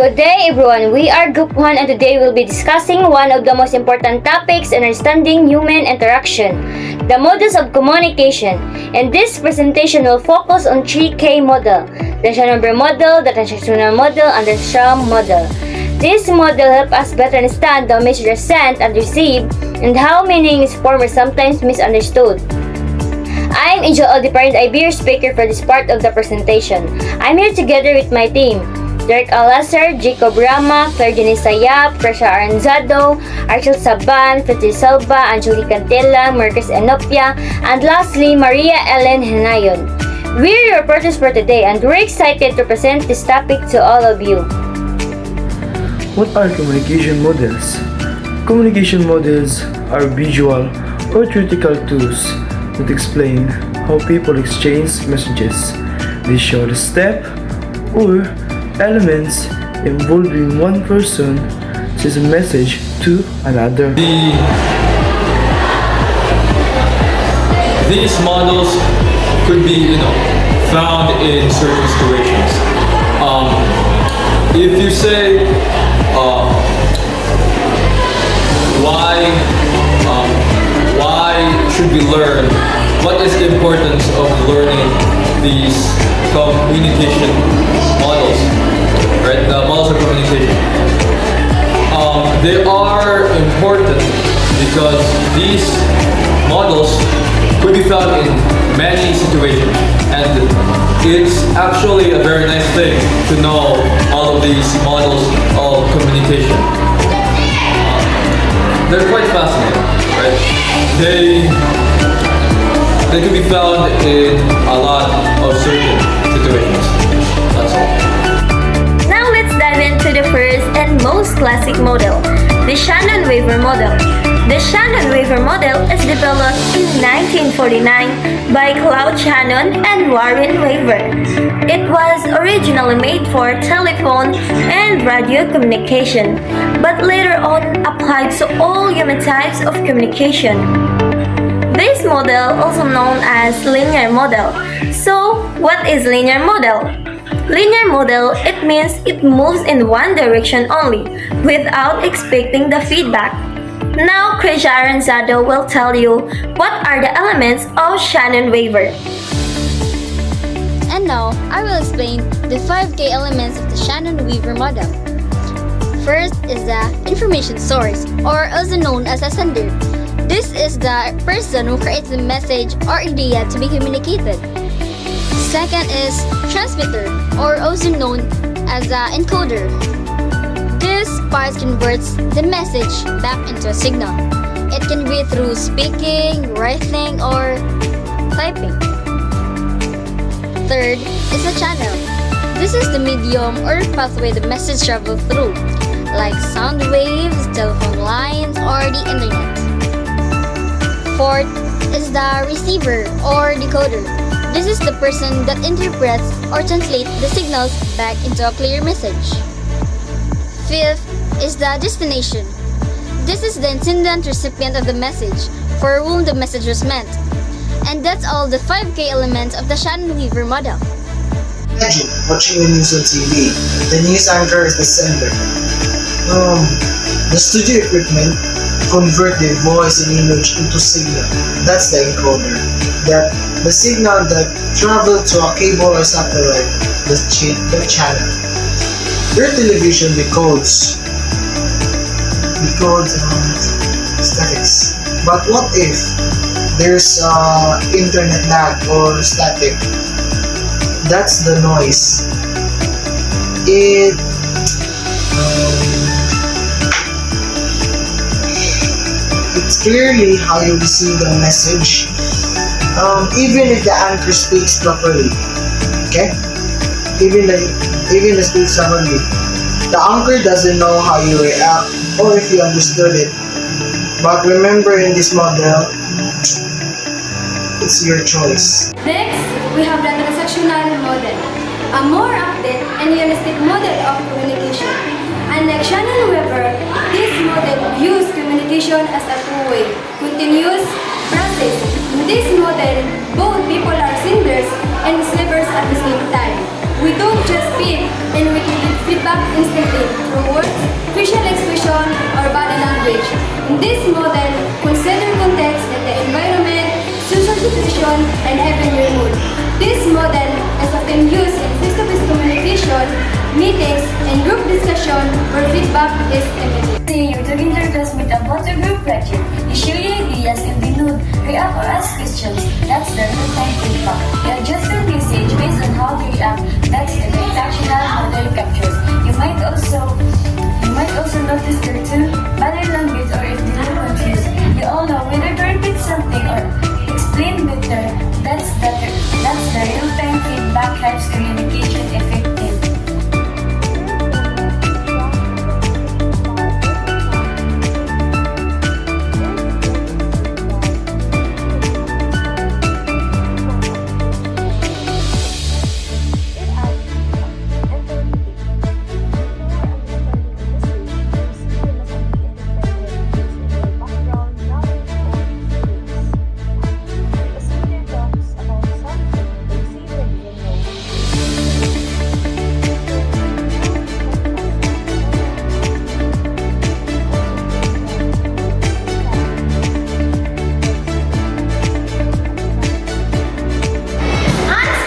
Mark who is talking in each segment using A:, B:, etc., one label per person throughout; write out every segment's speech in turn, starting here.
A: Good day everyone, we are Group 1 and today we'll be discussing one of the most important topics in understanding human interaction, the models of communication. And this presentation will focus on 3K model, the Shannon model, the transactional model, and the SRAM model. This model help us better understand the message sent and received and how meaning is formed or sometimes misunderstood. I'm Angel Aldiparin, I'll be your speaker for this part of the presentation. I'm here together with my team. Derek Alasar, Jacob Rama, Fergini Sayap, Presha Aranzado, Archel Saban, Fetri Salva, Angelica Cantela, Marcus Enopia, and lastly, Maria Ellen Henayon. We're your reporters for today and we're excited to present this topic to all of you.
B: What are communication models? Communication models are visual or theoretical tools that explain how people exchange messages. They show the step or elements involving one person sends a message to another.
C: These models could be, found in certain situations. If you say why should we learn? What is the importance of learning these communication models? Right, the models of communication. They are important because these models could be found in many situations, and it's actually a very nice thing to know all of these models of communication. They're quite fascinating, right? They can be found in a lot of certain situations. That's all.
A: Now let's dive into the first and most classic model, the Shannon-Weaver model. The Shannon-Weaver model is developed in 1949 by Claude Shannon and Warren Weaver. It was originally made for telephone and radio communication, but later on applied to all human types of communication. This model, also known as linear model. So, what is linear model? Linear model, it means it moves in one direction only, without expecting the feedback. Now, Krisha Aranzado will tell you what are the elements of Shannon-Weaver.
D: And now, I will explain the 5K elements of the Shannon-Weaver model. First is the information source, or also known as a sender. This is the person who creates the message or idea to be communicated. Second is transmitter, or also known as an encoder. This part converts the message back into a signal. It can be through speaking, writing, or typing. Third is a channel. This is the medium or pathway the message travels through, like sound waves, telephone lines, or the internet. Fourth is the receiver or decoder. This is the person that interprets or translates the signals back into a clear message. Fifth is the destination. This is the intended recipient of the message for whom the message was meant. And that's all the 5K elements of the Shannon-Weaver model.
E: Imagine watching the news on TV. The news anchor is the sender. The studio equipment convert the voice and image into signal. That's the encoder. The signal that travel to a cable or satellite, the channel. Your television decodes statics. But what if there's internet lag or static? That's the noise. It's clearly how you receive the message, even if the anchor speaks properly. Okay? Even the speaks properly. The anchor doesn't know how you react or if you understood it. But remember, in this model, it's your choice.
F: Next, we have the transactional model, a more active and realistic model of communication. Unlike Shannon-Weaver, this model views communication as a two-way, continuous process. In this model, both people are senders and receivers at the same time. We don't just speak, and we can give feedback instantly through words, facial expression, or body language. In this model, consider context and the environment, social situation, and even your mood. This model is often used in face-to-face communication, meetings, and group discussion where feedback is immediate.
A: Say you're talking to your classmate about a group project. You share your ideas and they note, react or ask questions. That's the real-time feedback. You adjust your message based on how they react. That's the transactional model captures. You might also notice their tone, body language, or if they are confused. You all know whether to repeat something or explain better. That's the real-time feedback helps communication effective.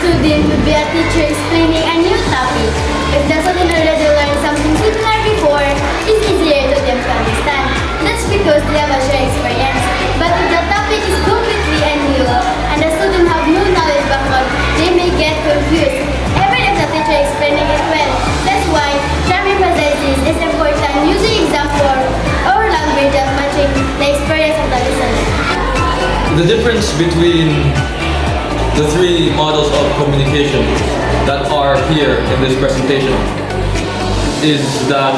F: Student would be a teacher explaining a new topic. If the student already learned something similar before, it's easier to them to understand. That's because they have a shared experience. But if the topic is completely new and the student have no knowledge background, they may get confused, even if the teacher explaining it well. That's why charming presentations is important using example or language that matching the experience of the listener.
C: The difference between the three models of communication that are here in this presentation is that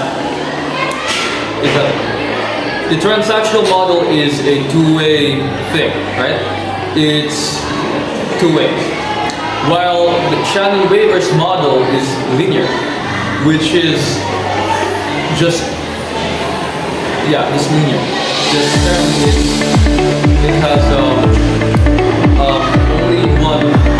C: the transactional model is a two-way thing, right? It's two ways. While the Shannon-Wavers model is linear, which is just linear. It has only one